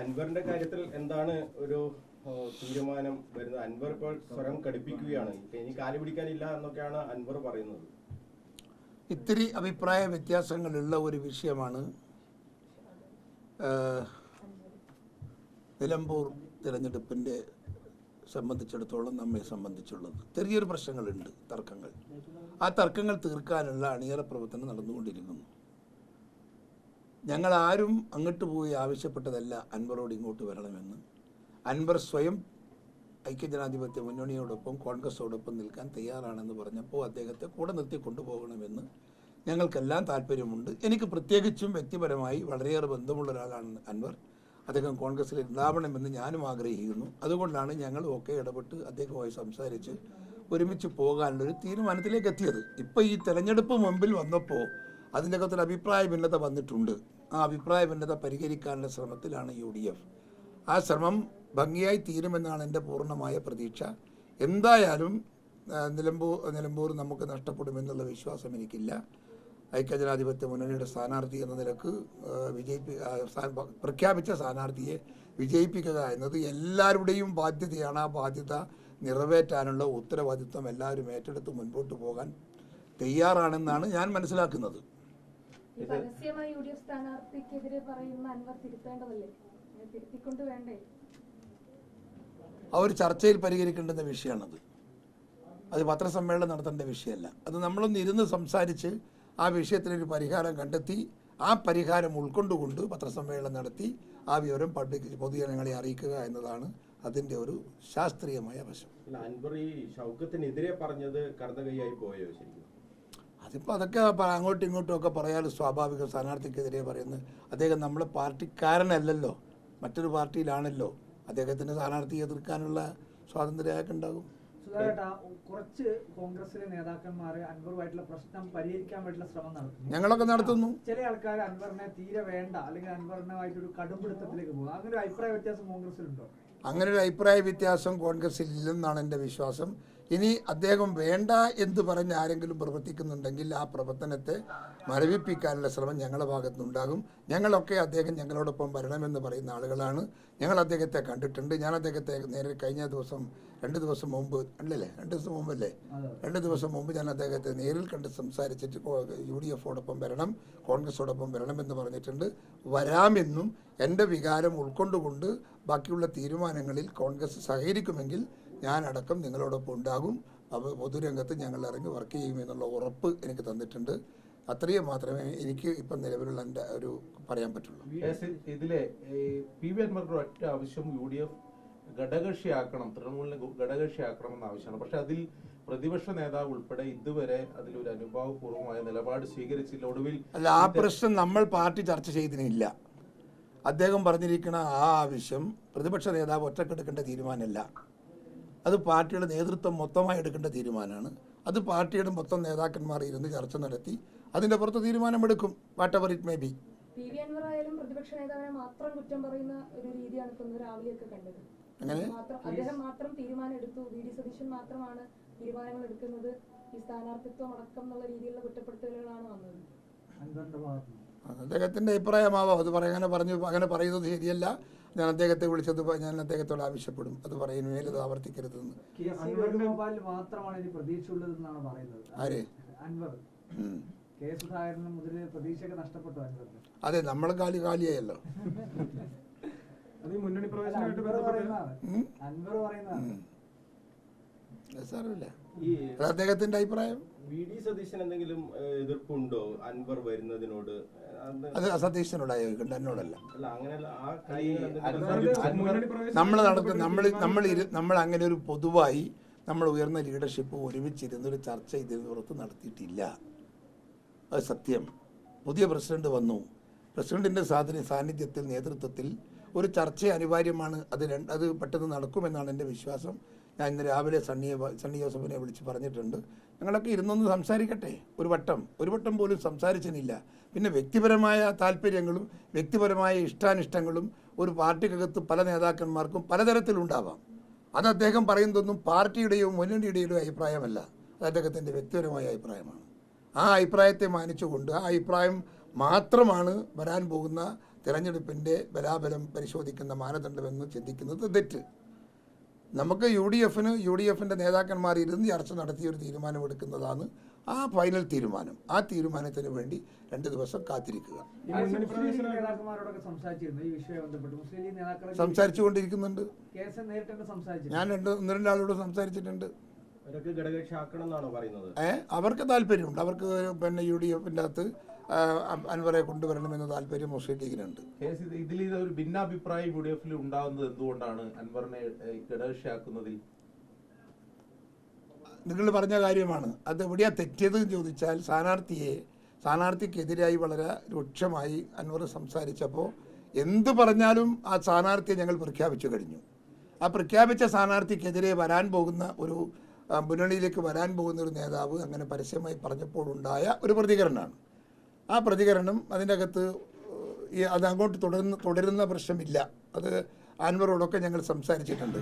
അൻവറിന്റെ കാര്യത്തിൽ എന്താണ് ഒരു തീരുമാനം വരുന്നത്? അൻവർ ഇപ്പോൾ സ്വരം കടുപ്പിക്കുകയാണ്, ഇനി കാല് പിടിക്കാനില്ല എന്നൊക്കെയാണ് അൻവർ പറയുന്നത്. ഇത്തിരി അഭിപ്രായ വ്യത്യാസങ്ങളുള്ള ഒരു വിഷയമാണ് നിലമ്പൂർ തിരഞ്ഞെടുപ്പിൻ്റെ സംബന്ധിച്ചിടത്തോളം നമ്മെ സംബന്ധിച്ചുള്ളത്. ചെറിയൊരു പ്രശ്നങ്ങളുണ്ട്, തർക്കങ്ങൾ. ആ തർക്കങ്ങൾ തീർക്കാനുള്ള അണിയറ പ്രവർത്തനം നടന്നുകൊണ്ടിരിക്കുന്നു. ഞങ്ങളാരും അങ്ങോട്ട് പോയി ആവശ്യപ്പെട്ടതല്ല അൻവറോട് ഇങ്ങോട്ട് വരണമെന്ന്. അൻവർ സ്വയം ഐക്യജനാധിപത്യ മുന്നണിയോടൊപ്പം കോൺഗ്രസോടൊപ്പം നിൽക്കാൻ തയ്യാറാണെന്ന് പറഞ്ഞപ്പോൾ അദ്ദേഹത്തെ കൂടെ നിർത്തി കൊണ്ടുപോകണമെന്ന് ഞങ്ങൾക്കെല്ലാം താല്പര്യമുണ്ട്. എനിക്ക് പ്രത്യേകിച്ചും വ്യക്തിപരമായി വളരെയേറെ ബന്ധമുള്ള ഒരാളാണ് അൻവർ. അദ്ദേഹം കോൺഗ്രസ്സിൽ ഉണ്ടാവണമെന്ന് ഞാനും ആഗ്രഹിക്കുന്നു. അതുകൊണ്ടാണ് ഞങ്ങൾ ഒക്കെ ഇടപെട്ട് അദ്ദേഹവുമായി സംസാരിച്ച് ഒരുമിച്ച് പോകാനുള്ളൊരു തീരുമാനത്തിലേക്ക് എത്തിയത്. ഇപ്പോൾ ഈ തെരഞ്ഞെടുപ്പ് മുമ്പിൽ വന്നപ്പോൾ അതിൻ്റെ അകത്തൊരു അഭിപ്രായ ഭിന്നത വന്നിട്ടുണ്ട്. ആ അഭിപ്രായ ഭിന്നത പരിഹരിക്കാനുള്ള ശ്രമത്തിലാണ് UDF. ആ ശ്രമം ഭംഗിയായി തീരുമെന്നാണ് എൻ്റെ പൂർണ്ണമായ പ്രതീക്ഷ. എന്തായാലും നിലമ്പൂർ നമുക്ക് നഷ്ടപ്പെടുമെന്നുള്ള വിശ്വാസം എനിക്കില്ല. ഐക്യജനാധിപത്യ മുന്നണിയുടെ സ്ഥാനാർത്ഥി എന്ന നിലക്ക് പ്രഖ്യാപിച്ച സ്ഥാനാർത്ഥിയെ വിജയിപ്പിക്കുക എന്നത് എല്ലാവരുടെയും ബാധ്യതയാണ്. ആ ബാധ്യത നിറവേറ്റാനുള്ള ഉത്തരവാദിത്വം എല്ലാവരും ഏറ്റെടുത്ത് മുൻപോട്ട് പോകാൻ തയ്യാറാണെന്നാണ് ഞാൻ മനസ്സിലാക്കുന്നത്. അവർ ചർച്ചയിൽ പരിഹരിക്കേണ്ടുന്ന വിഷയമാണത്. അത് പത്രസമ്മേളനം നടത്തേണ്ട വിഷയമല്ല. അത് നമ്മളൊന്ന് ഇരുന്ന് സംസാരിച്ച് ആ വിഷയത്തിനൊരു പരിഹാരം കണ്ടെത്തി ആ പരിഹാരം ഉൾക്കൊണ്ടുകൊണ്ട് പത്രസമ്മേളനം നടത്തി ആ വിവരം പൊതുജനങ്ങളെ അറിയിക്കുക എന്നതാണ് അതിൻ്റെ ഒരു ശാസ്ത്രീയമായ വശം. അൻവർ ഈ ഷൗക്കത്തിനെതിരെ പറഞ്ഞത് കടന്ന കൈയായി പോയോ ശരിക്കും? അതിപ്പോൾ അതൊക്കെ അങ്ങോട്ടും ഇങ്ങോട്ടും ഒക്കെ പറയാതെ സ്വാഭാവിക. സ്ഥാനാർത്ഥിക്കെതിരെ പറയുന്നത് അദ്ദേഹം നമ്മളെ പാർട്ടിക്കാരനല്ലല്ലോ, മറ്റൊരു പാർട്ടിയിലാണല്ലോ. അദ്ദേഹത്തിന് സ്ഥാനാർത്ഥിയെ എതിർക്കാനുള്ള സ്വാതന്ത്ര്യമൊക്കെ ഉണ്ടാകും. കുറച്ച് കോൺഗ്രസിലെ നേതാക്കന്മാർ അൻവറുമായിട്ടുള്ള പ്രശ്നം പരിഹരിക്കാൻ വേണ്ടിയുള്ള ശ്രമം നടത്തുന്നു. ഞങ്ങളൊക്കെ നടത്തുന്നു. ചില ആൾക്കാർ അൻവറിനെ തീരെ വേണ്ട, അല്ലെങ്കിൽ അൻവറിനായിട്ടൊരു കടുംപിടുത്തത്തിലേക്ക് പോകും. അങ്ങനെ ഒരു അഭിപ്രായ വ്യത്യാസം കോൺഗ്രസിലുണ്ടോ? അങ്ങനെ ഒരു അഭിപ്രായ വ്യത്യാസം കോൺഗ്രസിൽ ഇല്ലെന്നാണ് എൻ്റെ വിശ്വാസം. ഇനി അദ്ദേഹം വേണ്ട എന്ന് പറഞ്ഞ് ആരെങ്കിലും പ്രവർത്തിക്കുന്നുണ്ടെങ്കിൽ ആ പ്രവർത്തനത്തെ മരവിപ്പിക്കാനുള്ള ശ്രമം ഞങ്ങളുടെ ഭാഗത്തുനിന്നുണ്ടാകും. ഞങ്ങളൊക്കെ അദ്ദേഹം ഞങ്ങളോടൊപ്പം വരണമെന്ന് പറയുന്ന ആളുകളാണ്. ഞങ്ങൾ അദ്ദേഹത്തെ കണ്ടിട്ടുണ്ട്. ഞാൻ അദ്ദേഹത്തെ നേരെ കഴിഞ്ഞ ദിവസം 2 ദിവസം മുമ്പ് അല്ലല്ലേ 2 ദിവസം മുമ്പല്ലേ 2 ദിവസം മുമ്പ് ഞാൻ അദ്ദേഹത്തെ നേരിൽ കണ്ട് സംസാരിച്ചിട്ട് UDF-ഓടൊപ്പം വരണം, കോൺഗ്രസോടൊപ്പം വരണമെന്ന് പറഞ്ഞിട്ടുണ്ട്. വരാമെന്നും എൻ്റെ വികാരം ഉൾക്കൊണ്ടുകൊണ്ട് ബാക്കിയുള്ള തീരുമാനങ്ങളിൽ കോൺഗ്രസ് സഹകരിക്കുമെങ്കിൽ ഞാനടക്കം നിങ്ങളോടൊപ്പം ഉണ്ടാകും. അപ്പോൾ പൊതുരംഗത്ത് ഞങ്ങൾ ഇറങ്ങി വർക്ക് ചെയ്യുമെന്നുള്ള ഉറപ്പ് എനിക്ക് തന്നിട്ടുണ്ട്. അത്രയും മാത്രമേ എനിക്ക് ഇപ്പം നിലവിലുള്ള എൻ്റെ ഒരു പറയാൻ പറ്റുള്ളൂ. ഇതിലെ PV അൻവറിന്റെ ഒറ്റ ആവശ്യം UDF ഘടകകക്ഷിയാക്കണം, തൃണമൂലിനെ ഘടകകക്ഷിയാക്കണമെന്ന ആവശ്യമാണ്. പക്ഷെ അതിൽ പ്രതിപക്ഷ നേതാവ് ഉൾപ്പെടെ ഇതുവരെ അതിലൊരു അനുഭാവപൂർവമായ നിലപാട് സ്വീകരിച്ചില്ല. ഒടുവിൽ അല്ല, ആ പ്രശ്നം നമ്മൾ പാർട്ടി ചർച്ച ചെയ്തിട്ടില്ല. അദ്ദേഹം പറഞ്ഞിരിക്കുന്ന ആ ആവശ്യം പ്രതിപക്ഷ നേതാവ് ഒറ്റക്കെടുക്കേണ്ട തീരുമാനമല്ല. അത് പാർട്ടിയുടെ നേതൃത്വം മൊത്തമായി എടുക്കേണ്ട തീരുമാനമാണ്. അത് പാർട്ടിയുടെ മൊത്തം നേതാക്കന്മാർ ഇരുന്ന് ചർച്ച നടത്തി അതിൻ്റെ പുറത്ത് തീരുമാനമെടുക്കും. Whatever it may be. PV Anvar ആയാലും പ്രതിപക്ഷ നേതാവിനെ മാത്രം കുറ്റം പറയുന്ന ഒരു രീതിയാണ് ഇപ്പം രാവിലെയൊക്കെ കണ്ടത്. അങ്ങനെ അദ്ദേഹം മാത്രം തീരുമാനം എടുത്തു, VD സതീശൻ മാത്രമാണ് തീരുമാനങ്ങൾ എടുക്കുന്നത്, ഈ സ്ഥാനാർത്ഥിത്വം അടക്കം എന്നുള്ള രീതിയിലുള്ള കുറ്റപ്പെടുത്തലുകളാണ് വന്നത് അൻവറിന്റെ ഭാഗത്ത്. അദ്ദേഹത്തിൻ്റെ അഭിപ്രായമാവാം. അത് അങ്ങനെ പറയുന്നത് ശരിയല്ല. ഞാൻ അദ്ദേഹത്തെ വിളിച്ചത് ഞാൻ അദ്ദേഹത്തോട് ആവശ്യപ്പെടും അത് പറയുന്നതിൽ അത് ആവർത്തിക്കരുതെന്ന്. മാത്രമാണ് ഇനി പ്രതീക്ഷയുള്ളതെന്നാണ് പറയുന്നത്. ആര്? അൻവർ. സുധാകരന് മുതൽ പ്രതീക്ഷയൊക്കെ നഷ്ടപ്പെട്ടു അൻവറിന്. അതെ, നമ്മൾ കാലിയായല്ലോ. മുന്നണി പ്രവേശനമായിട്ട് അൻവർ പറയുന്നതാണ്. സാരമില്ല, അദ്ദേഹത്തിന്റെ അഭിപ്രായം. VD സതീശൻ എന്തെങ്കിലും എതിർപ്പുണ്ടോ അൻവർ വരുന്നതിനോട്? അത് സതീശനോട് ചോദിക്കണ്ട, എന്നോടല്ല. നമ്മൾ അങ്ങനെ ഒരു പൊതുവായി നമ്മൾ ഉയർന്ന ലീഡർഷിപ്പ് ഒരുമിച്ചിരുന്നൊരു ചർച്ച ഇതിന് പുറത്ത് നടത്തിയിട്ടില്ല. അത് സത്യം. പുതിയ പ്രസിഡന്റ് വന്നു. പ്രസിഡന്റിന്റെ സാന്നിധ്യത്തിൽ നേതൃത്വത്തിൽ ഒരു ചർച്ച അനിവാര്യമാണ്. അത് പെട്ടെന്ന് നടക്കുമെന്നാണ് എൻ്റെ വിശ്വാസം. ഞാൻ ഇന്ന് രാവിലെ സണ്ണി ജോസഫിനെ വിളിച്ച് പറഞ്ഞിട്ടുണ്ട്. ഞങ്ങളൊക്കെ ഇരുന്നൊന്ന് സംസാരിക്കട്ടെ. ഒരു വട്ടം പോലും സംസാരിച്ചിട്ടില്ല. പിന്നെ വ്യക്തിപരമായ താല്പര്യങ്ങളും വ്യക്തിപരമായ ഇഷ്ടാനിഷ്ടങ്ങളും ഒരു പാർട്ടിക്കകത്ത് പല നേതാക്കന്മാർക്കും പലതരത്തിലുണ്ടാവാം. അത് അദ്ദേഹം പറയുന്നതൊന്നും പാർട്ടിയുടെയോ മുന്നണിയുടെയോ അഭിപ്രായമല്ല. അത് അദ്ദേഹത്തിൻ്റെ വ്യക്തിപരമായ അഭിപ്രായമാണ്. ആ അഭിപ്രായത്തെ മാനിച്ചുകൊണ്ട് ആ അഭിപ്രായം മാത്രമാണ് വരാൻ പോകുന്ന തിരഞ്ഞെടുപ്പിൻ്റെ ബലാബലം പരിശോധിക്കുന്ന മാനദണ്ഡമെന്ന് ചിന്തിക്കുന്നത് തെറ്റ്. നമുക്ക് യു ഡി എഫിൻ്റെ നേതാക്കന്മാർ ഇരുന്ന് ചർച്ച നടത്തിയ ഒരു തീരുമാനമെടുക്കുന്നതാണ് ആ ഫൈനൽ തീരുമാനം. ആ തീരുമാനത്തിന് വേണ്ടി 2 ദിവസം കാത്തിരിക്കുക. മുസ്ലിം ലീഗ് നേതാക്കന്മാരോടൊക്കെ സംസാരിച്ചിരുന്നു ഈ വിഷയവുമായി ബന്ധപ്പെട്ട്. മുസ്ലിം ലീഗ് നേതാക്കൾ സംസാരിച്ചുകൊണ്ടിരിക്കുന്നുണ്ട്. കേസ് നേരിട്ട് സംസാരിച്ചു. ഞാൻ 1-2 ആളോട് സംസാരിച്ചിട്ടുണ്ട്. അവരൊക്കെ ഘടകകക്ഷിയാക്കണം എന്നാണോ പറയുന്നത്? അവർക്ക് താല്പര്യമുണ്ട്. അവർക്ക് പിന്നെ UDFൻ്റെ അകത്ത് അൻവറെ കൊണ്ടുവരണമെന്ന് താല്പര്യം മുസ്ലിം ലീഗിനുണ്ട്. ഇതിൽ ഒരു ഭിന്നാഭിപ്രായം UDF-ൽ ഉണ്ടാകുന്നത് എന്തുകൊണ്ടാണ് അൻവറിനെ ഘടകകക്ഷിയാക്കുന്നതിൽ? നിങ്ങൾ പറഞ്ഞ കാര്യമാണ്. അത് എവിടെയാണ് തെറ്റിയതെന്ന് ചോദിച്ചാൽ സ്ഥാനാർത്ഥിക്കെതിരായി വളരെ രൂക്ഷമായി അൻവർ സംസാരിച്ചപ്പോൾ എന്ത് പറഞ്ഞാലും ആ സ്ഥാനാർത്ഥിയെ ഞങ്ങൾ പ്രഖ്യാപിച്ചു കഴിഞ്ഞു. ആ പ്രഖ്യാപിച്ച സ്ഥാനാർത്ഥിക്കെതിരെ വരാൻ പോകുന്ന ഒരു മുന്നണിയിലേക്ക് വരാൻ പോകുന്ന ഒരു നേതാവ് അങ്ങനെ പരസ്യമായി പറഞ്ഞപ്പോഴുണ്ടായ ഒരു പ്രതികരണമാണ്. ആ പ്രതികരണം അതിൻ്റെ അകത്ത് അത് അങ്ങോട്ട് തുടരുന്ന പ്രശ്നമില്ല. അത് അൻവറോടൊക്കെ ഞങ്ങൾ സംസാരിച്ചിട്ടുണ്ട്.